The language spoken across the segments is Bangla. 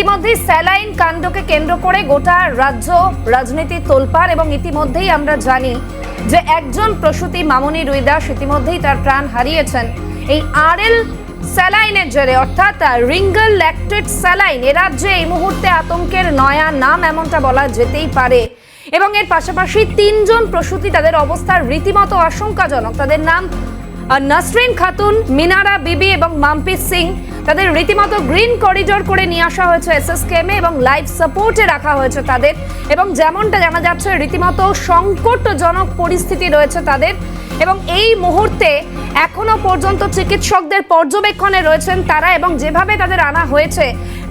ইতিমধ্যেই স্যালাইন কাণ্ডকে কেন্দ্র করে গোটা রাজ্য রাজনীতি তোলপাড় এবং ইতিমধ্যেই আমরা জানি যে একজন প্রসূতি মামনি রুইদাস ইতিমধ্যেই তার প্রাণ হারিয়েছেন এই আরএল স্যালাইনের জেরে, অর্থাৎ রিঙ্গল ল্যাকটেড স্যালাইন। এ রাজ্যে এই মুহূর্তে আতঙ্কের নয়া নাম এমনটা বলা যেতেই পারে। এবং এর পাশাপাশি তিনজন প্রসূতি, তাদের অবস্থার রীতিমতো আশঙ্কাজনক। তাদের নাম নাসরিন খাতুন, মিনারা বিবি এবং মাম্পি সিং। তাদের রীতিমতো গ্রিন করিডোর করে নিয়ে আসা হয়েছে এসএসকেএমে এবং লাইফ সাপোর্টে রাখা হয়েছে তাদের। এবং যেমনটা জানা যাচ্ছে রীতিমতো সংকটজনক পরিস্থিতি রয়েছে তাদের। এবং এই মুহূর্তে এখনো পর্যন্ত চিকিৎসকদের পর্যবেক্ষণে রয়েছেন তারা, এবং যেভাবে তাদের আনা হয়েছে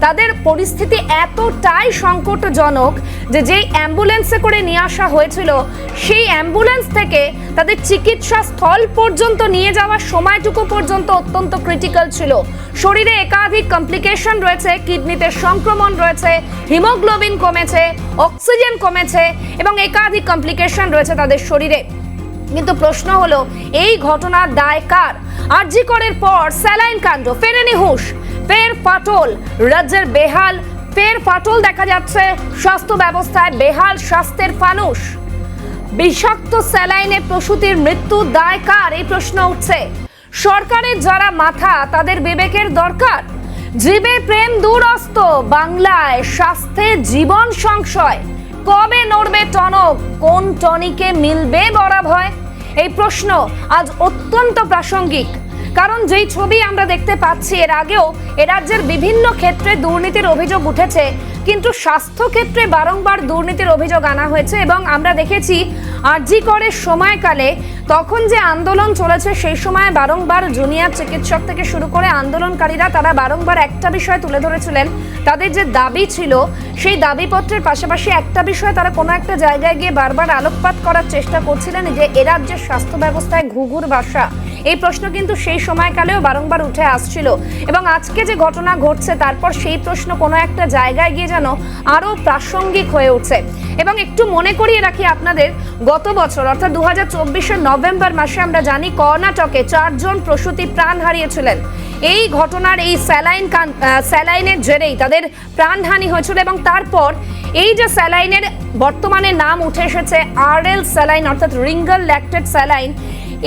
তাদের পরিস্থিতি এতটাই সংকটজনক যে যেই অ্যাম্বুলেন্সে করে নিয়ে আসা হয়েছিল সেই অ্যাম্বুলেন্স থেকে তাদের চিকিৎসা স্থল পর্যন্ত নিয়ে যাওয়ার সময়টুকু পর্যন্ত অত্যন্ত ক্রিটিক্যাল ছিল। শরীরে একাধিক কমপ্লিকেশন রয়েছে, কিডনিতে সংক্রমণ রয়েছে, হিমোগ্লোবিন কমেছে, অক্সিজেন কমেছে এবং একাধিক কমপ্লিকেশন রয়েছে তাদের শরীরে। কিন্তু প্রশ্ন হলো এই ঘটনার দায় কার? আরজি করের পর স্যালাইন কাণ্ড, ফেরেনি হুঁশ, ফের ফাটল, রাজ্যের বেহাল, ফের ফাটল দেখা যাচ্ছে স্বাস্থ্য ব্যবস্থায়, বেহাল স্বাস্থ্যের ফানুষ। বিষাক্ত স্যালাইনে প্রসূতির মৃত্যু দায় কার? এই প্রশ্ন উঠছে। সরকারের যারা মাথা তাদের বিবেকের দরকার। জীবে প্রেম দূরস্ত, বাংলায় স্বাস্থ্যে জীবন সংশয়। কবে নড়বে টনক? কোন টনিকে মিলবে বরাভয়? এই প্রশ্ন আজ অত্যন্ত প্রাসঙ্গিক, কারণ যেই ছবি আমরা দেখতে পাচ্ছি এর আগেও এ রাজ্যের বিভিন্ন ক্ষেত্রে দুর্নীতির অভিযোগ উঠেছে, কিন্তু স্বাস্থ্য ক্ষেত্রে বারংবার দুর্নীতির অভিযোগ আনা হয়েছে। এবং আমরা দেখেছি আরজি করের সময়কালে তখন যে আন্দোলন চলেছে সেই সময় বারংবার জুনিয়র চিকিৎসক থেকে শুরু করে আন্দোলনকারীরা তারা বারংবার একটা বিষয় তুলে ধরেছিলেন। তাদের যে দাবি ছিল সেই দাবিপত্রের পাশাপাশি একটা বিষয় তারা কোনো একটা জায়গায় গিয়ে বারবার আলোকপাত করার চেষ্টা করছিলেন যে এ রাজ্যের স্বাস্থ্য ব্যবস্থায় ঘুঘুর বাসা। এই প্রশ্ন কিন্তু সেই সময়কালেও বারংবার উঠে আসছিল এবং আজকে যে ঘটনা ঘটছে তারপর সেই প্রশ্ন কোনো একটা জায়গায় গিয়ে যেন আরও প্রাসঙ্গিক হয়ে উঠছে। এবং একটু মনে করিয়ে রাখি আপনাদের, গত বছর অর্থাৎ 2024-এর নভেম্বর মাসে আমরা জানি কর্ণাটকে 4 জন প্রসূতি প্রাণ হারিয়েছিলেন। এই ঘটনার এই স্যালাইনের জেরেই তাদের প্রাণহানি হয়েছিল। এবং তারপর এই যে স্যালাইনের বর্তমানে নাম উঠে এসেছে আরএল স্যালাইন, অর্থাৎ রিঙ্গল ল্যাকটেড স্যালাইন।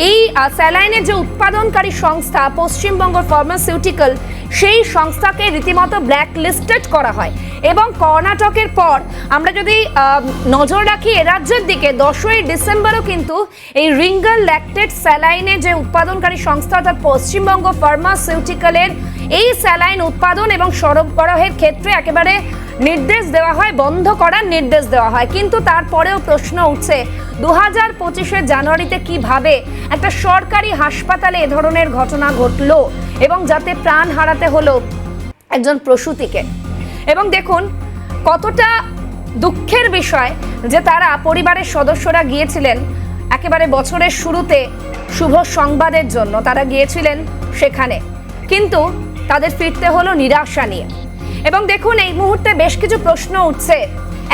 এই স্যালাইনের যে উৎপাদনকারী সংস্থা পশ্চিমবঙ্গ ফার্মাসিউটিক্যাল, সেই সংস্থাকে রীতিমতো ব্ল্যাক লিস্টেড করা হয়। এবং কর্ণাটকের পর আমরা যদি নজর রাখি এ রাজ্যের দিকে, 10ই ডিসেম্বরও কিন্তু এই রিঙ্গল ল্যাকটেড স্যালাইনের যে উৎপাদনকারী সংস্থা অর্থাৎ পশ্চিমবঙ্গ ফার্মাসিউটিক্যালের এই স্যালাইন উৎপাদন এবং সরবরাহের ক্ষেত্রে একেবারে নির্দেশ দেওয়া হয়, বন্ধ করার নির্দেশ দেওয়া হয়। কিন্তু তারপরেও প্রশ্ন উঠছে 2025-এর জানুয়ারিতে কিভাবে একটা সরকারি হাসপাতালে এ ধরনের ঘটনা ঘটলো এবং যাতে প্রাণ হারাতে হলো একজন প্রসূতিকে। এবং দেখুন কতটা দুঃখের বিষয় যে তারা পরিবারের সদস্যরা গিয়েছিলেন একেবারে বছরের শুরুতে শুভ সংবাদের জন্য, তারা গিয়েছিলেন সেখানে, কিন্তু তাদের ফিরতে হলো নিরাশা নিয়ে। এবং দেখুন এই মুহূর্তে বেশ কিছু প্রশ্ন উঠছে।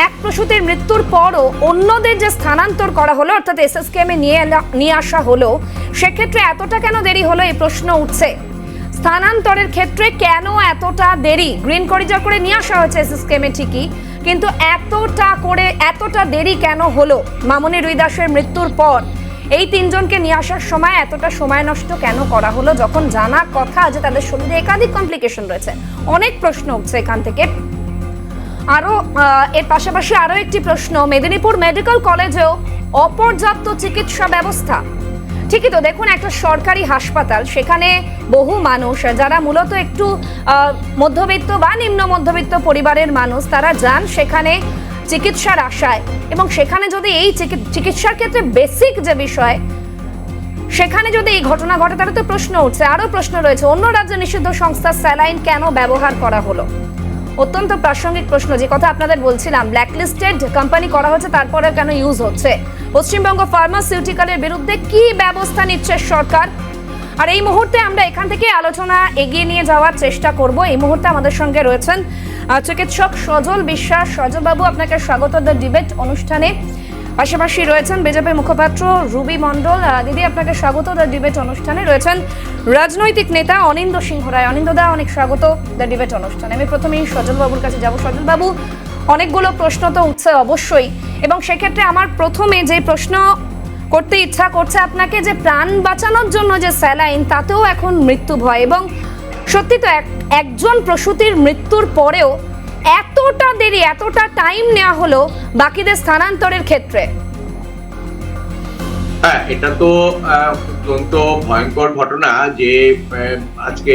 এক প্রসূতির মৃত্যুর পরও অন্যদের যে স্থানান্তর করা হলো অর্থাৎ এসএসকেএমে নিয়ে আসা হলো, সেক্ষেত্রে এতটা কেন দেরি হলো এই প্রশ্ন উঠছে। স্থানান্তরের ক্ষেত্রে কেন এতটা দেরি? গ্রিন করিডোর করে নিয়ে আসা হয়েছে এসএসকেএমে ঠিকই, কিন্তু এতটা দেরি কেন হলো? মামনি রুইদাসের মৃত্যুর পর এই 3 জনকে নিয়ে আসার সময় এতটা সময় নষ্ট কেন করা হলো, যখন জানা কথা যে তাদের শরীরে একাধিক কমপ্লিকেশন রয়েছে? অনেক প্রশ্ন উঠছে এখান থেকে। আরও এর পাশাপাশি আরও একটি প্রশ্ন, মেদিনীপুর মেডিকেল কলেজেও অপর্যাপ্ত চিকিৎসা ব্যবস্থা। ঠিকই তো, দেখুন একটা সরকারি হাসপাতাল, সেখানে বহু মানুষ যারা মূলত একটু মধ্যবিত্ত বা নিম্ন মধ্যবিত্ত পরিবারের মানুষ, তারা যান সেখানে চিকিৎসার আশায়। এবং সেখানে যদি এই চিকিৎসার ক্ষেত্রে বেসিক যে বিষয়, সেখানে যদি এই ঘটনা ঘটে তাহলে তো প্রশ্ন উঠছে। আরও প্রশ্ন রয়েছে, অন্য রাজ্যে নিষিদ্ধ সংস্থা স্যালাইন কেন ব্যবহার করা হলো? অত্যন্ত প্রাসঙ্গিক প্রশ্ন। যে কথা আপনাদের বলছিলাম, ব্ল্যাকলিস্টেড কোম্পানি করা হচ্ছে, তারপরে কেন ইউজ হচ্ছে? পশ্চিমবঙ্গ ফার্মাসিউটিক্যালের বিরুদ্ধে কি ব্যবস্থা নিচ্ছে সরকার? আর এই মুহূর্তে আমরা এখান থেকে আলোচনা এগিয়ে নিয়ে যাওয়ার চেষ্টা করব। এই মুহূর্তে আমাদের সঙ্গে রয়েছেন চিকিৎসক সজল বিশ্বাস। সজল বাবু, আপনাকে স্বাগত দ্য ডিবেট অনুষ্ঠানে। পাশাপাশি রয়েছেন বিজেপি মুখপাত্র রুবি মণ্ডল। দিদি, আপনাকে স্বাগত দ্য ডিবেট অনুষ্ঠানে। রয়েছেন রাজনৈতিক নেতা অনিন্দ সিংহ রায়। অনিন্দদা, অনেক স্বাগত দ্য ডিবেট অনুষ্ঠানে। আমি প্রথমেই সজল বাবুর কাছে যাব। সজল বাবু, অনেকগুলো প্রশ্ন তো উঠছে অবশ্যই, এবং সেক্ষেত্রে আমার প্রথমে যে প্রশ্ন করতে ইচ্ছা করছে আপনাকে, যে প্রাণ বাঁচানোর জন্য যে স্যালাইন, তাতেও এখন মৃত্যু ভয়, এবং সত্যি তো একজন প্রসূতির মৃত্যুর পরেও এতটা দেরি, এতটা টাইম নেওয়া হলো বাকিদের স্থানান্তরের ক্ষেত্রে। হ্যাঁ, এটা তো অত্যন্ত ভয়ঙ্কর ঘটনা যে আজকে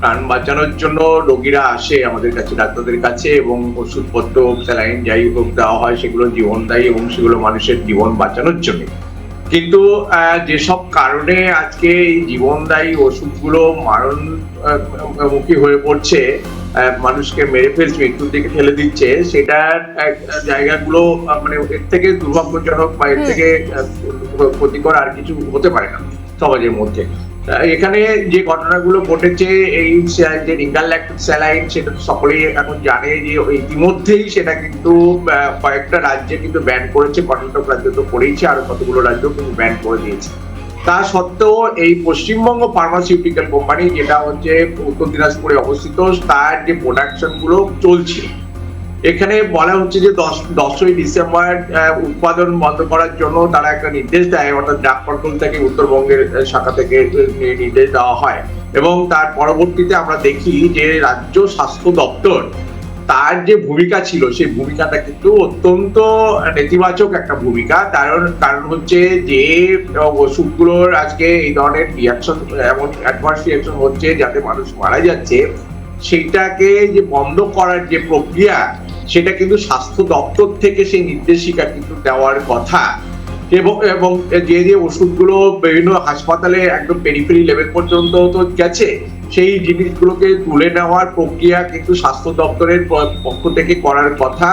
প্রাণ বাঁচানোর জন্য রোগীরা আসে আমাদের কাছে, ডাক্তারদের কাছে, এবং ওষুধপত্র, স্যালাইন যাই হোক দেওয়া হয়, সেগুলো জীবনদায়ী এবং সেগুলো মানুষের জীবন বাঁচানোর জন্য। কিন্তু যেসব কারণে আজকে এই জীবনদায়ী ওষুধগুলো মারণমুখী হয়ে পড়ছে, মানুষকে মেরে ফেলছে, মৃত্যুর দিকে ঠেলে দিচ্ছে, সেটার জায়গাগুলো মানে এর থেকে দুর্ভাগ্যজনক বা এর থেকে ক্ষতিকর আর কিছু হতে পারে না সমাজের মধ্যে। এখানে যে ঘটনাগুলো ঘটেছে, এই যে রিঙ্গারল্যাক্ট স্যালাইন, সেটা তো সকলেই এখন জানে যে ইতিমধ্যেই সেটা কিন্তু কয়েকটা রাজ্যে কিন্তু ব্যান করেছে। কর্ণাটক রাজ্য তো করেইছে, আরো কতগুলো রাজ্য কিন্তু ব্যান করে দিয়েছে। তা সত্ত্বেও এই পশ্চিমবঙ্গ ফার্মাসিউটিক্যাল কোম্পানি, যেটা হচ্ছে উত্তর দিনাজপুরে অবস্থিত, তার যে প্রোডাকশন গুলো চলছে, এখানে বলা হচ্ছে যে 10ই ডিসেম্বর উৎপাদন বন্ধ করার জন্য তারা একটা নির্দেশ দেয়, অর্থাৎ ড্রাগ কন্ট্রোল থেকে উত্তরবঙ্গের শাখা থেকে নির্দেশ দেওয়া হয়। এবং তার পরবর্তীতে আমরা দেখি যে রাজ্য স্বাস্থ্য দপ্তর, তার যে ভূমিকা ছিল, সেই ভূমিকাটা কিন্তু অত্যন্ত নেতিবাচক একটা ভূমিকা। কারণ হচ্ছে যে ওষুধগুলোর আজকে এই ধরনের রিয়াকশন, এমন অ্যাডভার্স রিয়াকশন হচ্ছে যাতে মানুষ মারা যাচ্ছে, সেইটাকে যে বন্ধ করার যে প্রক্রিয়া, সেটা কিন্তু স্বাস্থ্য দপ্তর থেকে সেই নির্দেশিকা কিন্তু দেওয়ার কথা। এবং যে ওষুধগুলো বিভিন্ন হাসপাতালে একদম পেরিফেরি লেভেল পর্যন্ত তো গেছে, সেই জিনিসগুলোকে তুলে নেওয়ার প্রক্রিয়া কিন্তু স্বাস্থ্য দপ্তরের পক্ষ থেকে করার কথা।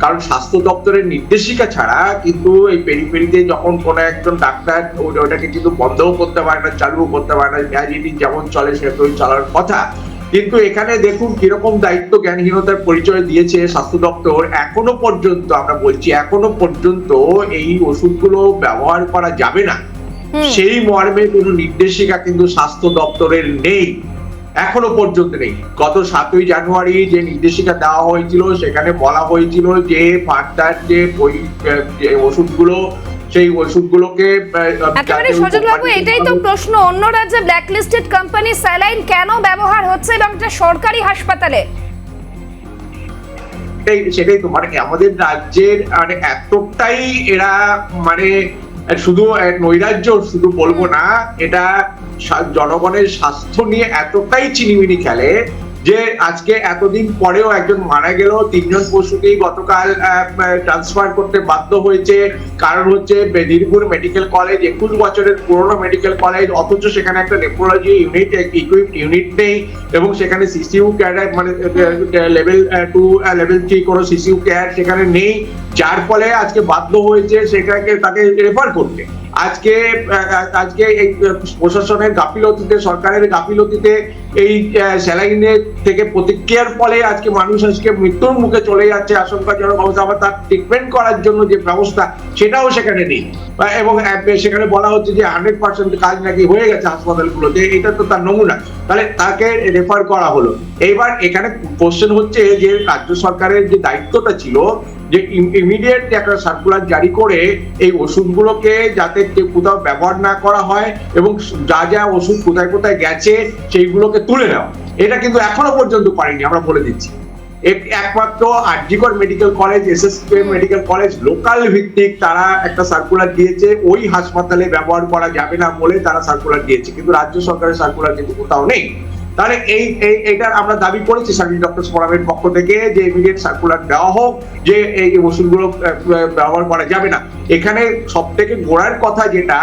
কারণ স্বাস্থ্য দপ্তরের নির্দেশিকা ছাড়া কিন্তু এই পেরিফেরিতে যখন কোনো একজন ডাক্তার ওটাকে কিন্তু বন্ধও করতে পারে না, চালুও করতে পারে না, যেমন চলে সেটাই চলার কথা। কিন্তু এখানে দেখুন কিরকম দায়িত্ব জ্ঞানহীনতার পরিচয় দিয়েছে স্বাস্থ্য দপ্তর। এখনো পর্যন্ত আমরা বলছি, এখনো পর্যন্ত এই ওষুধগুলো ব্যবহার করা যাবে না, সেই মর্মে কোনো নির্দেশিকা কিন্তু স্বাস্থ্য দপ্তরের নেই, এখনো পর্যন্ত নেই। গত 7ই জানুয়ারি যে নির্দেশিকা দেওয়া হয়েছিল, সেখানে বলা হয়েছিল যে ফার্দার যে ওষুধগুলো, সেই ওষুধগুলোকে একেবারে সজলবাবু, এটাই তো প্রশ্ন, অন্য রাজ্যে ব্ল্যাকলিস্টেড কোম্পানি স্যালাইন কেন ব্যবহার হচ্ছে, এবং এটা সরকারি হাসপাতালে? সেটাই তো, মানে আমাদের রাজ্যের মানে এতটাই এরা মানে শুধু নৈরাজ্য শুধু বলবো না, এটা জনগণের স্বাস্থ্য নিয়ে এতটাই চিনিমিনি খেলে যে আজকে এতদিন পরেও একজন মারা গেল, 3জন পশুকেই গতকাল ট্রান্সফার করতে বাধ্য হয়েছে। কারণ হচ্ছে মেদিনীপুর মেডিকেল কলেজ 21 বছরের পুরনো মেডিকেল কলেজ, অথচ সেখানে একটা নেফ্রোলজি ইউনিট, ইকুইপড ইউনিট নেই, এবং সেখানে সিসিইউ কেয়ার মানে লেভেল 2 লেভেল 3 কোনো সিসিইউ কেয়ার সেখানে নেই, যার ফলে আজকে বাধ্য হয়েছে তাকে রেফার করতে। আজকে এই প্রশাসনের গাফিলতিতে, সরকারের গাফিলতিতে, এই স্যালাইনের থেকে প্রতিক্রিয়ার ফলে আজকে মানুষ আজকে মৃত্যুর মুখে চলে যাচ্ছে, আশঙ্কাজনক অবস্থা। আবার তার ট্রিটমেন্ট করার জন্য যে ব্যবস্থা, সেটাও সেখানে নেই, এবং সেখানে বলা হচ্ছে যে 100% কাজ নাকি হয়ে গেছে হাসপাতালগুলোতে। এটা তো তার নমুনা, তাহলে তাকে রেফার করা হলো। এইবার এখানে কোশ্চেন হচ্ছে যে রাজ্য সরকারের যে দায়িত্বটা ছিল, যে ইমিডিয়েট একটা সার্কুলার জারি করে এই ওষুধগুলোকে যাতে কোথাও ব্যবহার না করা হয়, এবং যা যা ওষুধ কোথায় কোথায় গেছে সেইগুলোকে তুলে নেওয়া, এটা কিন্তু এখনো পর্যন্ত করেনি, আমরা বলে দিচ্ছি। একমাত্র RG Kar medical college, SSKM medical college local ভিত্তিক, তারা একটা সার্কুলার দিয়েছে, ওই হাসপাতালে ব্যবহার করা যাবে না বলে তারা সার্কুলার দিয়েছে, কিন্তু রাজ্য সরকারের সার্কুলার কিন্তু কোথাও নেই। তাহলে এইটার আমরা দাবি করেছি সার্ভিস ডক্টরস ফোরামের পক্ষ থেকে, যে ইমিডিয়েট সার্কুলার দেওয়া হোক যে এই ওষুধগুলো ব্যবহার করা যাবে না। এখানে সব থেকে গোড়ার কথা যেটা,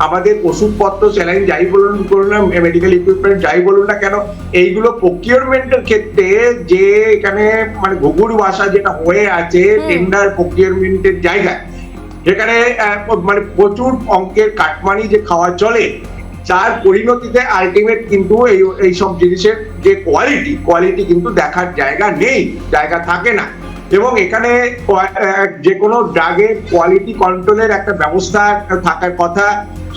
আমাদের ওষুধপত্র, স্যালাইন যাই বলুন না, মেডিকেল ইকুইপমেন্ট যাই বলুন না কেন, এইগুলো প্রকিউরমেন্টের ক্ষেত্রে যে এখানে মানে ঘুঘুর ভাষা যেটা হয়ে আছে টেন্ডার প্রকিউরমেন্টের জায়গায়, যেখানে মানে প্রচুর অঙ্কের কাটমানি যে খাওয়া চলে, তার পরিণতিতে আলটিমেট কিন্তু এই সব জিনিসের যে কোয়ালিটি কিন্তু দেখার জায়গা নেই, জায়গা থাকে না। এবং এখানে যে কোনো ড্রাগের কোয়ালিটি কন্ট্রোলের একটা ব্যবস্থা থাকার কথা।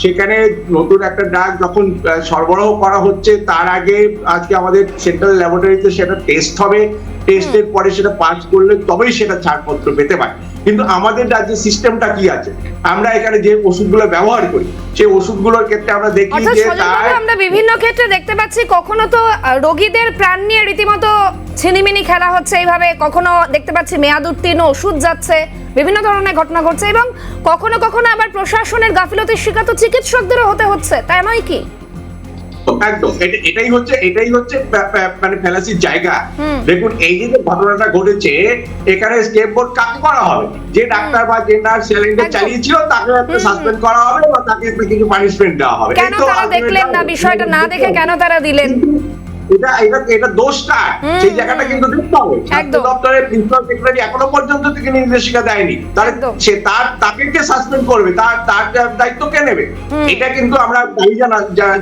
সেখানে নতুন একটা ড্রাগ যখন সরবরাহ করা হচ্ছে তার আগে আজকে আমাদের সেন্ট্রাল ল্যাবরেটরিতে সেটা টেস্ট হবে, টেস্টের পরে সেটা পাস করলে তবেই সেটা ছাড়পত্র পেতে পারে। কিন্তু আমাদের রাজ্যের সিস্টেমটা কি আছে, আমরা এখানে যে ওষুধগুলো ব্যবহার করি সেই ওষুধগুলোর ক্ষেত্রে আমরা দেখি যে আমরা বিভিন্ন ক্ষেত্রে দেখতে পাচ্ছি কখনো তো রোগীদের প্রাণ নিয়ে রীতিমতো ছিনিমিনি খেলা হচ্ছে এইভাবে, কখনো দেখতে পাচ্ছি মেয়াদ উত্তীর্ণ ওষুধ যাচ্ছে, বিভিন্ন ধরনের ঘটনা ঘটছে এবং কখনো কখনো আবার প্রশাসনের গাফিলতির শিকার তো চিকিৎসকদেরও হতে হচ্ছে, তাই নয় কি? একদম এটাই হচ্ছে মানে ফ্যালাসির জায়গা। দেখুন এই যে ঘটনাটা ঘটেছে এখানে স্কেপবোর্ড কাকে করা হবে? যে ডাক্তার বা যে নার্স স্যালাইনটা চালিয়েছিল তাকে একটা সাসপেন্ড করা হবে বা তাকে একটা কিছু পানিশমেন্ট দেওয়া হবে। কেন তারা দেখলেন না বিষয়টা, না দেখে কেন তারা দিলেন? এটা দোষটা সেই জায়গাটা কিন্তু দেখতে হবে। স্বাস্থ্য দপ্তরের প্রিন্সিপাল সেক্রেটারি এখনো পর্যন্ত থেকে নির্দেশিকা দেয়নি, তাহলে সে তাকে কে সাসপেন্ড করবে, তার দায়িত্ব কে নেবে? এটা কিন্তু আমরা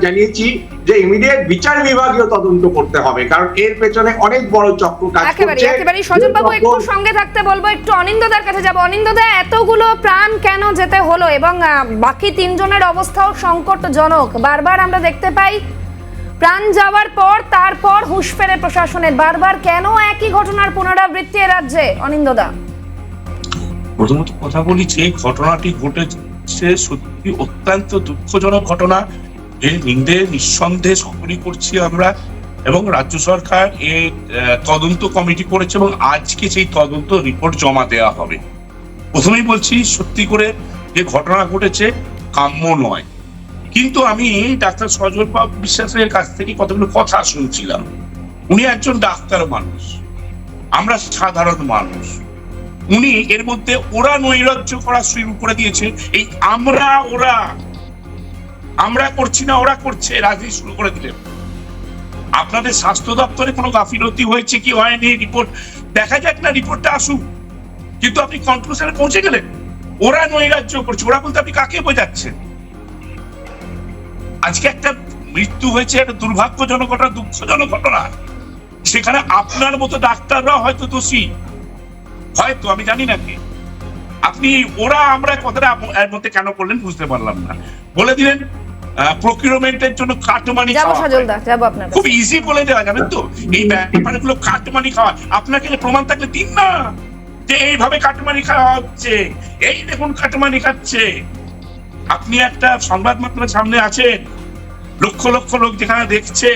জানিয়েছি যে ইমিডিয়েট বিচার বিভাগীয় তদন্ত করতে হবে, কারণ এর পেছনে অনেক বড় চক্র কাজ করছে। একেবারে সজল বাবু একটু সঙ্গে থাকতে বলবো, একটু অনিন্দদার কাছে যাব। অনিন্দদা, এতগুলো প্রাণ কেন যেতে হলো এবং বাকি তিনজনের অবস্থাও সংকটজনক। বারবার আমরা দেখতে পাই প্রাণ যাওয়ার পর তারপর হুঁশ ফেরে প্রশাসনের, বারবার কেন একই ঘটনার পুনরাবৃত্তি রাজ্যে? অনিন্দদা, প্রথমত কথা বলি যে ঘটনাটি ঘটেছে সত্যি অত্যন্ত দুঃখজনক ঘটনা, এর নিন্দে নিঃসন্দেহে সকলেই করছি আমরা, এবং রাজ্য সরকার এই তদন্ত কমিটি করেছে এবং আজকে সেই তদন্ত রিপোর্ট জমা দেওয়া হবে। প্রথমেই বলছি সত্যি করে যে ঘটনা ঘটেছে কাম্য নয়, কিন্তু আমি ডাক্তার সজল বাবু বিশ্বাসের কাছ থেকে কতগুলো কথা শুনছিলাম। উনি একজন ডাক্তার মানুষ, আমরা সাধারণ মানুষ। উনি এর মধ্যে ওরা নৈরাজ্য করা শুরু করে দিয়েছে, এই আমরা করছি না ওরা করছে রাজনীতি শুরু করে দিলেন। আপনাদের স্বাস্থ্য দপ্তরে কোনো গাফিলতি হয়েছে কি হয়নি রিপোর্ট দেখা যাক না, রিপোর্টটা আসুক, কিন্তু আপনি কনক্লুশনে পৌঁছে গেলেন ওরা নৈরাজ্য করছে। ওরা বলতে আপনি কাকে বোঝাচ্ছেন? আজকে একটা মৃত্যু হয়েছে, একটা দুর্ভাগ্যজনক ঘটনা, দুঃখজনক ঘটনা, সেখানে আপনার মতো ডাক্তাররা হয়তো দোষী, হয়তো, আমি জানি না কি। আপনি ওরা আমরা কথাটা এর মধ্যে কেন করলেন বুঝতে পারলাম না। বলে দিলেন প্রকিউরমেন্টের জন্য কাটমানি খাওয়া, খুব ইজি বলে দেওয়া, জানেন তো এই ব্যাপারগুলো কাটমানি খাওয়া। আপনাকে প্রমাণ থাকলে দিন না যে এইভাবে কাটমানি খাওয়া হচ্ছে, এই দেখুন কাটমানি খাচ্ছে। আপনি একটা সংবাদ মাধ্যমের সামনে আছেন, লক্ষ লক্ষ লোক যেখানে দেখছে,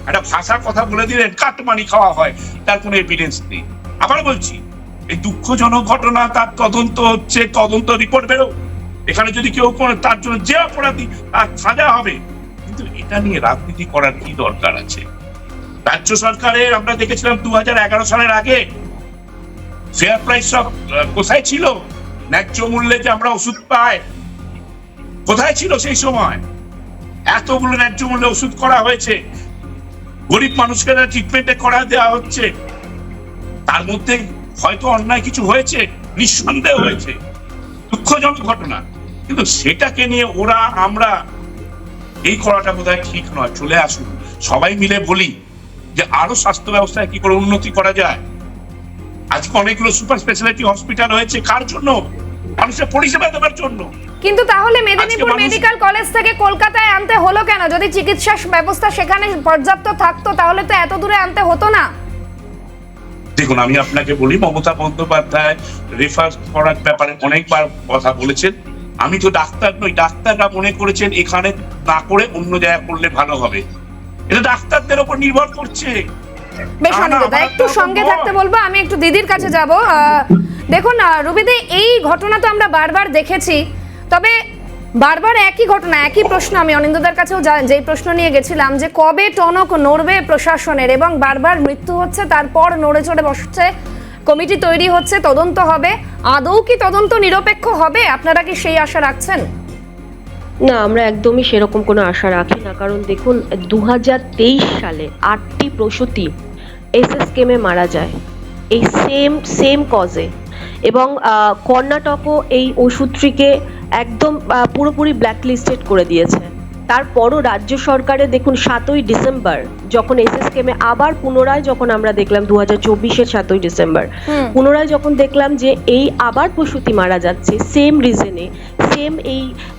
একটা ভাষা কথা বলে দিলেন কাটমানি খাওয়া হয়, তার কোনো এভিডেন্স নেই। আবার বলছি এই দুঃখজনক ঘটনা, তার তদন্ত হচ্ছে, তদন্ত রিপোর্ট বেরো, এখানে যদি কেউ করে তার জন্য যে অপরাধী তার সাজা হবে, কিন্তু এটা নিয়ে রাজনীতি করার কি দরকার আছে? রাজ্য সরকারের আমরা দেখেছিলাম 2011 সালের আগে ফেয়ার প্রাইস কোথায় ছিল? ন্যায্য মূল্যে যে আমরা ওষুধ পাই কোথায় ছিল সেই সময়? এতগুলো ন্যায্য মূল্যে ওষুধ করা হয়েছে, গরিব মানুষকে ট্রিটমেন্টে করা দেওয়া হচ্ছে, তার মধ্যে হয়তো অন্যায় কিছু হয়েছে, নিঃসন্দেহ হয়েছে, দুঃখজনক ঘটনা, কিন্তু সেটাকে নিয়ে ওরা আমরা এই করাটা বোধহয় ঠিক নয়। চলে আসুন সবাই মিলে বলি যে আরো স্বাস্থ্য ব্যবস্থায় কি করে উন্নতি করা যায়। আজকে অনেকগুলো সুপার স্পেশালিটি হসপিটাল হয়েছে, কার জন্য? মানুষের পরিষেবা দেওয়ার জন্য। কিন্তু তাহলে মেদিনীপুর মেডিকেল কলেজ থেকে কলকাতায় আনতে হলো কেন? যদি চিকিৎসা ব্যবস্থা সেখানে পর্যাপ্ত থাকতো তাহলে তো এত দূরে আনতে হতো না। দেখুন আমি আপনাকে বলি, মমতা বন্দ্যোপাধ্যায় রেফার করার ব্যাপারে অনেকবার কথা বলেছেন। আমি তো ডাক্তার নই, ডাক্তাররা মনে করেছেন এখানে না করে অন্য জায়গায় করলে ভালো হবে, এটা ডাক্তারদের উপর নির্ভর করছে। বেশ অনিন্দা, একটু সঙ্গে থাকতে বলবো, আমি একটু দিদির কাছে যাব। দেখুন রুবিদি, এই ঘটনা তো আমরা বারবার দেখেছি, তবে বারবার একই ঘটনা, একই প্রশ্ন। আমি অনিন্দদার কাছেও যেই প্রশ্ন নিয়ে গেছিলাম যে কবে টনক নড়বে প্রশাসনের, এবং বারবার মৃত্যু হচ্ছে, তারপর নড়ে চড়ে বসছে, কমিটি তৈরি হচ্ছে, তদন্ত হবে। আদৌ কি তদন্ত নিরপেক্ষ হবে? আপনারা কি সেই আশা রাখছেন? না, আমরা একদমই সেরকম কোনো আশা রাখি না। কারণ দেখুন 2023 সালে 8টি প্রসূতি এসএসকেমে মারা যায় এই সেম কজে, এবং কর্ণাটকও এই ওষুধটিকে একদম পুরোপুরি ব্ল্যাকলিস্টেড করে দিয়েছে। তারপরও রাজ্য সরকারে দেখুন 7ই ডিসেম্বর যখন এসএসকেমে আবার পুনরায় যখন আমরা দেখলাম 2024-এর 7ই ডিসেম্বর পুনরায় যখন দেখলাম যে এই আবার প্রসূতি মারা যাচ্ছে সেম রিজনে, সেম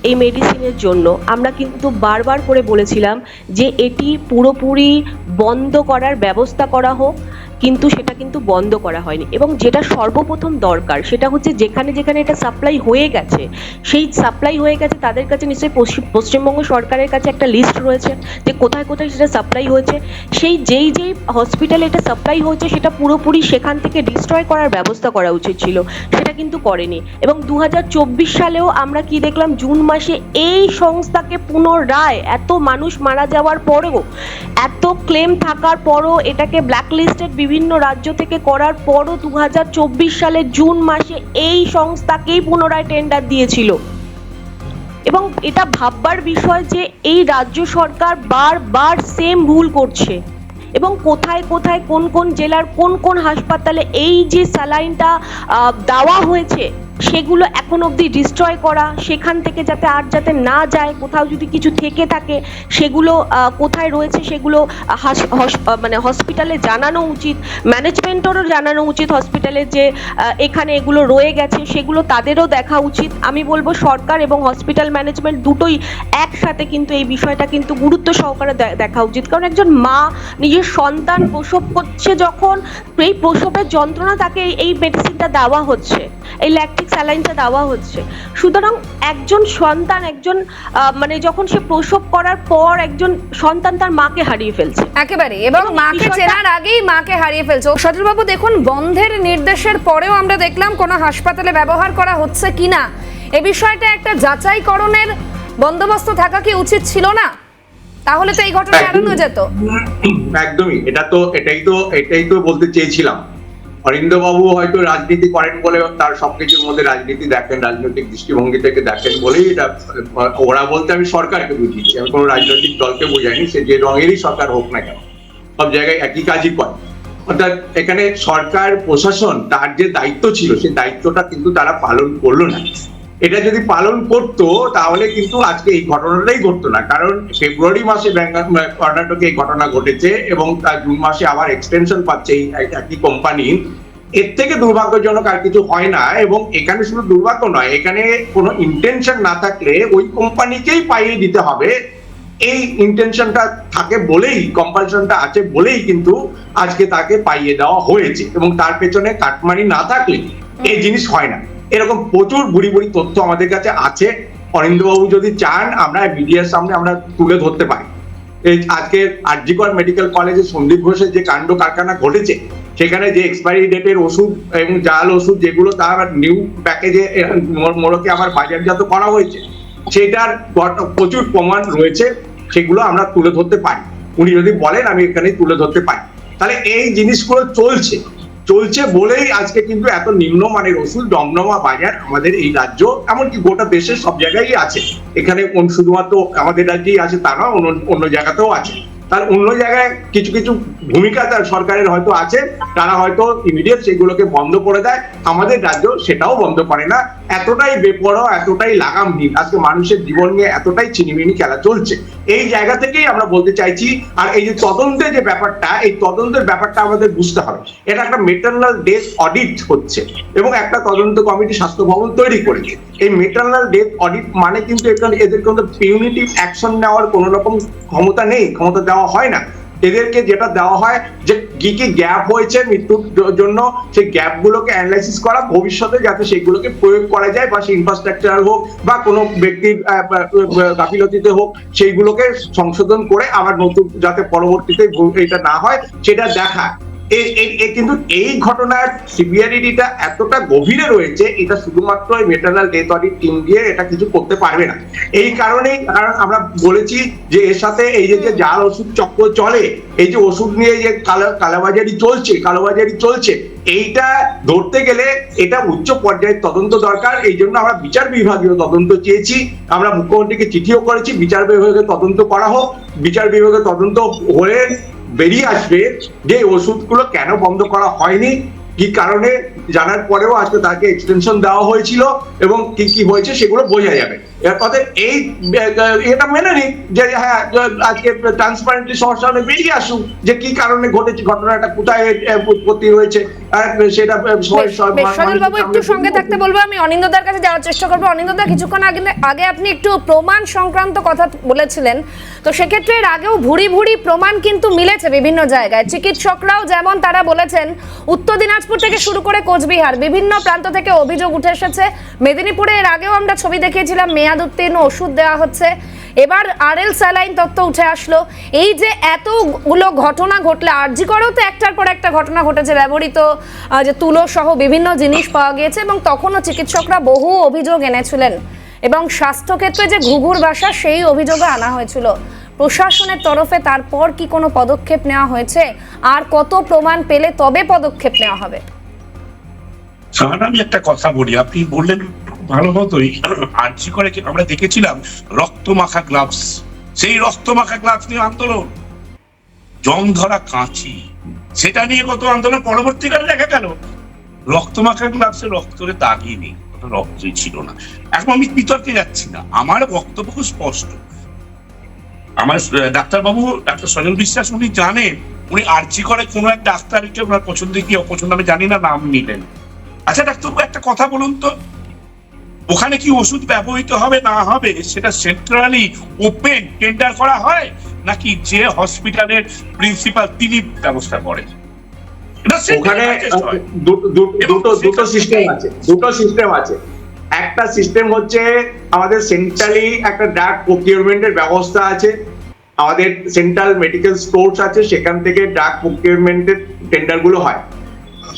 এই মেডিসিনের জন্য, আমরা কিন্তু বারবার করে বলেছিলাম যে এটি পুরোপুরি বন্ধ করার ব্যবস্থা করা হোক, কিন্তু সেটা কিন্তু বন্ধ করা হয়নি। এবং যেটা সর্বপ্রথম দরকার সেটা হচ্ছে যেখানে যেখানে এটা সাপ্লাই হয়ে গেছে, সেই সাপ্লাই হয়ে গেছে তাদের কাছে নিশ্চয়ই পশ্চিমবঙ্গ সরকারের কাছে একটা লিস্ট রয়েছে যে কোথায় কোথায় সেটা সাপ্লাই হয়েছে, সেই যেই হসপিটালে এটা সাপ্লাই হয়েছে সেটা পুরোপুরি সেখান থেকে ডিস্ট্রয় করার ব্যবস্থা করা উচিত ছিল, সেটা কিন্তু করেনি। এবং 2024 সালেও আমরা কি দেখলাম, জুন মাসে এই সংস্থাকে পুনরায় এত মানুষ মারা যাওয়ার পরেও, এত ক্লেম থাকার পরও, এটাকে ব্ল্যাকলিস্টেড বিভিন্ন রাজ্য থেকে করার পরও 2024 সালের জুন মাসে এই সংস্থাকেই পুনরায় টেন্ডার দিয়েছিল। এবং এটা ভাববার বিষয় যে এই রাজ্য সরকার বারবার সেম ভুল করছে এবং কোথায় কোথায় কোন কোন জেলার কোন কোন হাসপাতালে এই যে স্যালাইনটা দেওয়া হয়েছে সেগুলো এখন অবধি ডিস্ট্রয় করা, সেখান থেকে যাতে না যায়, কোথাও যদি কিছু থেকে থাকে সেগুলো কোথায় রয়েছে সেগুলো মানে হসপিটালে জানানো উচিত, ম্যানেজমেন্টেরও জানানো উচিত হসপিটালে যে এখানে এগুলো রয়ে গেছে, সেগুলো তাদেরও দেখা উচিত। আমি বলবো সরকার এবং হসপিটাল ম্যানেজমেন্ট দুটোই একসাথে কিন্তু এই বিষয়টা কিন্তু গুরুত্ব সহকারে দেখা উচিত। কারণ একজন মা নিজের সন্তান প্রসব করছে, যখন এই প্রসবের যন্ত্রণা তাকে এই মেডিসিনটা দেওয়া হচ্ছে, এই ল্যাকটিক স্যালাইনটা দেওয়া হচ্ছে, সুতরাং একজন সন্তান মানে যখন সে প্রসব করার পর একজন সন্তান তার মাকে হারিয়ে ফেলছে একেবারে, এবং মাকে চেনার আগেই মাকে হারিয়ে ফেলছে। সজল বাবু দেখুন, বন্ধের নির্দেশের পরেও আমরা দেখলাম কোনো হাসপাতালে ব্যবহার করা হচ্ছে কিনা এ বিষয়টা একটা যাচাইকরণের বন্দোবস্ত থাকা কি উচিত ছিল না? তাহলে তো এই ঘটনা এড়ানো যেত। একদমই, এটাই তো বলতে চেয়েছিলাম। অরিন্দবাবু হয়তো রাজনীতি করেন বলে তার সবকিছুর মধ্যে রাজনীতি দেখেন, রাজনৈতিক দৃষ্টিভঙ্গি থেকে দেখেন বলেই এটা ওরা বলতে আমি সরকারকে বুঝিয়েছি, আমি কোনো রাজনৈতিক দলকে বুঝাইনি, সে যে রঙেরই সরকার হোক না কেন সব জায়গায় একই কাজই করে। অর্থাৎ এখানে সরকার প্রশাসন তার যে দায়িত্ব ছিল সেই দায়িত্বটা কিন্তু তারা পালন করলো না। এটা যদি পালন করতো তাহলে কিন্তু আজকে এই ঘটনাটাই ঘটতো না। কারণ ফেব্রুয়ারি মাসে কর্ণাটকে এই ঘটনা ঘটেছে এবং তার জুন মাসে আবার এক্সটেনশন পাচ্ছে এই একই কোম্পানি। এর থেকে দুর্ভাগ্যজনক আর কিছু হয় না। এবং এখানে শুধু দুর্ভাগ্য নয়, এখানে কোনো ইন্টেনশন না থাকলে ওই কোম্পানিকেই পাইয়ে দিতে হবে, এই ইন্টেনশনটা থাকে বলেই, কম্পালশনটা আছে বলেই কিন্তু আজকে তাকে পাইয়ে দেওয়া হয়েছে। এবং তার পেছনে কাটমানি না থাকলে এই জিনিস হয় না। এরকম প্রচুর বুড়ি বুড়ি তথ্য আমাদের কাছে আছে। অরিন্দবাবু যদি চান আমরা মিডিয়ার সামনে আমরা তুলে ধরতে পারি। এই আজকে আরজিকর মেডিকেল কলেজে সন্দীপ ঘোষের যে কাণ্ড কারখানা ঘটেছে, সেখানে যে এক্সপায়ারি ডেটের ওষুধ এবং জাল ওষুধ যেগুলো তার নিউ প্যাকেজে মোড়কে আবার বাজারজাত করা হয়েছে, সেটার প্রচুর প্রমাণ রয়েছে, সেগুলো আমরা তুলে ধরতে পারি। উনি যদি বলেন আমি এখানে তুলে ধরতে পারি। তাহলে এই জিনিসগুলো চলছে বলেই আজকে কিন্তু এত নিম্নমানের ওষুধ দমদমা বাজার আমাদের এই রাজ্য, এমনকি গোটা দেশের সব জায়গায় আছে। এখানে শুধুমাত্র আমাদের রাজ্যেই আছে তা নয়, অন্য জায়গাতেও আছে। তার অন্য জায়গায় কিছু কিছু ভূমিকা তার সরকারের হয়তো আছে, তারা হয়তো ইমিডিয়েট সেগুলোকে বন্ধ করে দেয়। আমাদের রাজ্য সেটাও বন্ধ করে না। এতটাই বেপরোয়া, এতটাই লাগামহীন, আজকে মানুষের জীবন নিয়ে এতটাই চিনিমিনি খেলা চলছে। এই জায়গা থেকেই আমরা বলতে চাইছি। আর এই যে তদন্তের যে ব্যাপারটা, এই তদন্তের ব্যাপারটা আমাদের বুঝতে হবে। এটা একটা মেটারনাল ডেথ অডিট হচ্ছে এবং একটা তদন্ত কমিটি স্বাস্থ্য ভবন তৈরি করেছে। এই মেটারনাল ডেথ অডিট মানে কিন্তু এদের কোনো পিউনিটিভ অ্যাকশন নেওয়ার কোনো রকম ক্ষমতা নেই, ক্ষমতা দেওয়া হয় না। এদেরকে যেটা দেওয়া হয় যে কি কি গ্যাপ হয়েছে মৃত্যুর জন্য, সেই গ্যাপ গুলোকে অ্যানালাইসিস করা, ভবিষ্যতে যাতে সেগুলোকে প্রয়োগ করা যায়, বা সেই ইনফ্রাস্ট্রাকচার হোক বা কোনো ব্যক্তির গাফিলতিতে হোক, সেইগুলোকে সংশোধন করে আবার নতুন যাতে পরবর্তীতে এটা না হয় সেটা দেখা। কিন্তু এই ঘটনার সিভিয়ারিটিটা এতটা গভীরে রয়েছে, এটা শুধুমাত্র এই মেটারনাল ডেথ অডিট টিম দিয়ে এটা কিছু করতে পারবে না। এই কারণেই আমরা বলেছি যে এর সাথে এই যে জাল ওষুধ চক্র চলে, এই যে ওষুধ নিয়ে যে কালোবাজারি চলছে, এইটা ধরতে গেলে এটা উচ্চ পর্যায়ের তদন্ত দরকার। এই জন্য আমরা বিচার বিভাগীয় তদন্ত চেয়েছি। আমরা মুখ্যমন্ত্রীকে চিঠিও করেছি, বিচার বিভাগে তদন্ত করা হোক। বিচার বিভাগে তদন্ত হয়ে বেরিয়ে আসবে যে ওষুধগুলো কেন বন্ধ করা হয়নি, কি কারণে, জানার পরেও আজকে তাকে এক্সটেনশন দেওয়া হয়েছিল এবং কি কি হয়েছে সেগুলো বোঝা যাবে। অতএব এই এটা মেনে নিক যে হ্যাঁ আজকে ট্রান্সপারেন্টলি সমস্যা হলে বেরিয়ে আসুক যে কি কারণে ঘটেছে, ঘটনাটা কোথায় উৎপত্তি হয়েছে সেটা সজলবাবু একটু সঙ্গে থাকতে বলবো। আমি অনিন্দদার কাছে যাওয়ার চেষ্টা করবো। অনিন্দদা, কিছুক্ষণ আগে আপনি একটু প্রমাণ সংক্রান্ত কথা বলেছিলেন, তো সেক্ষেত্রে এর আগেও ভুরি ভুরি প্রমাণ কিন্তু মিলেছে বিভিন্ন জায়গায়। চিকিৎসকরাও যেমন তারা বলেছেন, উত্তর দিনাজপুর থেকে শুরু করে কোচবিহার বিভিন্ন প্রান্ত থেকে অভিযোগ উঠে এসেছে। মেদিনীপুরে এর আগেও আমরা ছবি দেখিয়েছিলাম, মেয়াদ উত্তীর্ণ ওষুধ দেওয়া হচ্ছে। এবার আরএল স্যালাইন তত্ত্ব উঠে আসলো। এই যে এতগুলো ঘটনা ঘটলে, আরজি করেও তো একটার পর একটা ঘটনা ঘটেছে, ব্যবহৃত যে তুলো সহ বিভিন্ন জিনিস পাওয়া গিয়েছে এবং তখনও চিকিৎসকরা বহু অভিযোগ এনেছিলেন এবং স্বাস্থ্যক্ষেত্রে যে ঘুঘুর বাসা সেই অভিযোগও আনা হয়েছিল। প্রশাসনের তরফে তারপর কি কোনো পদক্ষেপ নেওয়া হয়েছে? আর কত প্রমাণ পেলে তবে পদক্ষেপ নেওয়া হবে? আমি একটা কথা বলি, আপনি বললেন ভালো মতোই। আরজি করে আমরা দেখেছিলাম রক্তমাখা গ্লাভস, সেই রক্তমাখা গ্লাভস নিয়ে আন্দোলন, জং ধরা কাঁচি, সেটা নিয়ে কত আন্দোলন। পরবর্তীকালে দেখা গেল রক্তমাখা গ্লাভসে রক্তরে দাগই নেই, রক্তই ছিল না। এখন আমি বিতর্কে যাচ্ছি না, আমার বক্তব্য খুব স্পষ্ট। আমার ডাক্তারবাবু, ডাক্তার সজল বিশ্বাস, উনি জানেন, উনি আরজি করে কোনো এক ডাক্তারকে ওনার পছন্দ কি অপছন্দ আমি জানি না, নাম নিলেন। আচ্ছা ডাক্তারবাবু, একটা কথা বলুন তো, ওখানে কি ওষুধ ব্যবহৃত হবে না হবে সেটা সেন্ট্রালি ওপেন টেন্ডার করা হয়, নাকি যে হসপিটালের প্রিন্সিপাল তিনি ব্যবস্থা করেন? ওখানে দুটো সিস্টেম আছে। একটা সিস্টেম হচ্ছে আমাদের সেন্ট্রালি একটা ড্রাগ প্রকিউরমেন্টের ব্যবস্থা আছে, আমাদের সেন্ট্রাল মেডিকেল স্টোরস আছে, সেখান থেকে ড্রাগ প্রকিউরমেন্টের টেন্ডার গুলো হয়,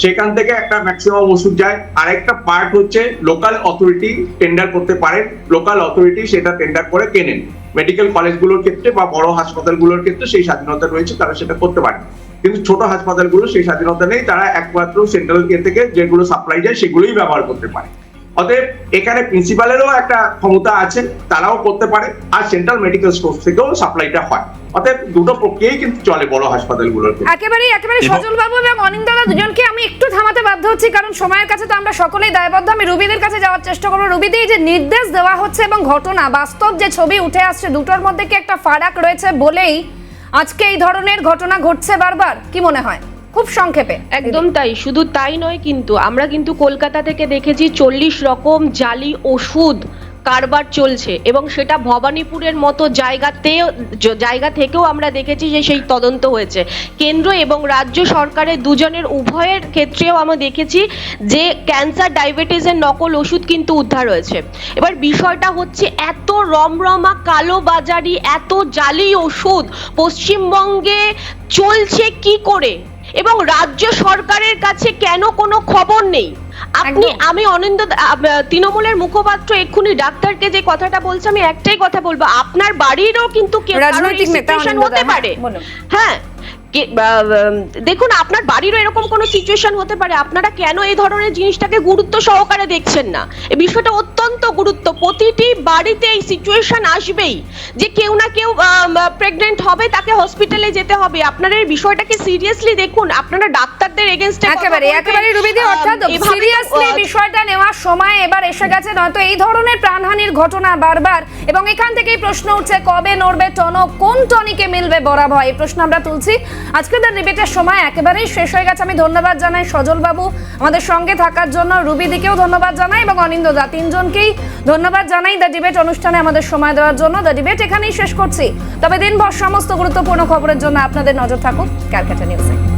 সেখান থেকে একটা ম্যাক্সিমাম ওষুধ যায়। আর একটা পার্ট হচ্ছে লোকাল অথরিটি টেন্ডার করতে পারেন, লোকাল অথরিটি সেটা টেন্ডার করে কেনেন। মেডিকেল কলেজগুলোর ক্ষেত্রে বা বড় হাসপাতালগুলোর ক্ষেত্রে সেই স্বাধীনতা রয়েছে, তারা সেটা করতে পারে। কিন্তু ছোট হাসপাতালগুলো সেই স্বাধীনতা নেই, তারা একমাত্র সেন্ট্রাল থেকে যেগুলো সাপ্লাই যায় সেগুলোই ব্যবহার করতে পারে। অতএব এখানে প্রিন্সিপালেরও একটা ক্ষমতা আছে, তারাও করতে পারে, আর সেন্ট্রাল মেডিকেল স্টোর থেকেও সাপ্লাইটা হয়। অতএব দুটো প্রক্রিয়াই কিন্তু চলে বড় হাসপাতালগুলোতে। একেবারে সজল বাবু এবং অনিন্দদা দুজনকে আমি একটু থামাতে বাধ্য হচ্ছি, কারণ সময়ের কাছে তো আমরা সকলেই দায়বদ্ধ। আমি রুবিদের কাছে যাওয়ার চেষ্টা করবো। রুবিদি, যে নির্দেশ দেওয়া হচ্ছে এবং ঘটনা বাস্তব যে ছবি উঠে আসছে, দুটোর মধ্যে কি একটা ফারাক রয়েছে বলেই আজকে এই ধরনের ঘটনা ঘটছে বারবার? কি মনে হয় খুব সংক্ষেপে? একদম তাই, শুধু তাই নয়, কিন্তু আমরা কিন্তু কলকাতা থেকে দেখেছি 40 রকম জালি ওষুধ কারবার চলছে এবং সেটা ভবানীপুরের মতো জায়গা থেকেও আমরা দেখেছি যে সেই তদন্ত হয়েছে। কেন্দ্র এবং রাজ্য সরকারের দুজনের উভয়ের ক্ষেত্রেও আমরা দেখেছি যে ক্যান্সার, ডায়াবেটিসের নকল ওষুধ কিন্তু উদ্ধার হয়েছে। এবার বিষয়টা হচ্ছে, এত রমরমা কালোবাজারি, এত জালি ওষুধ পশ্চিমবঙ্গে চলছে কি করে এবং রাজ্য সরকারের কাছে কেন কোনো খবর নেই? আমি অনিন্দ, তৃণমূলের মুখপাত্র এক্ষুনি ডাক্তারকে যে কথাটা বলছে, আমি একটাই কথা বলবো, আপনার বাড়িরও কিন্তু রাজনৈতিক নেতা হতে পারে। হ্যাঁ, দেখুন, আপনার বাড়িরও এরকম কোনো সিচুয়েশন হতে পারে। আপনারা কেন এই ধরনের জিনিসটাকে গুরুত্ব সহকারে দেখছেন না? এই বিষয়টা অত্যন্ত গুরুত্ব। প্রতিটি বাড়িতে এই সিচুয়েশন আসবেই যে কেউ না কেউ প্রেগন্যান্ট হবে, তাকে হসপিটালে যেতে হবে। আপনারা এই বিষয়টাকে সিরিয়াসলি দেখুন। আপনারা ডাক্তারদের এগেইনস্টে একেবারে রুবিদি, অর্থাৎ সিরিয়াসলি বিষয়টা নেওয়ার সময় এবার এসে গেছে, নয়তো এই ধরনের প্রাণহানির ঘটনা বারবার। এবং এখান থেকেই প্রশ্ন উঠছে, কবে নড়বে টনক, কোন টনিকে মিলবে বরাবর? এই প্রশ্ন আমরা তুলছি। আজকে দ্য ডিবেটের সময় একেবারেই শেষ হয়ে গেছে। আমি ধন্যবাদ জানাই সজল বাবু আমাদের সঙ্গে থাকার জন্য, রুবিদিকেও ধন্যবাদ জানাই এবং অনিন্দদা, তিনজনকেই ধন্যবাদ জানাই দ্য ডিবেট অনুষ্ঠানে আমাদের সময় দেওয়ার জন্য। দ্য ডিবেট এখানেই শেষ করছি, তবে দিনভর সমস্ত গুরুত্বপূর্ণ খবরের জন্য আপনাদের নজর থাকুক ক্যালকাটা নিউজে।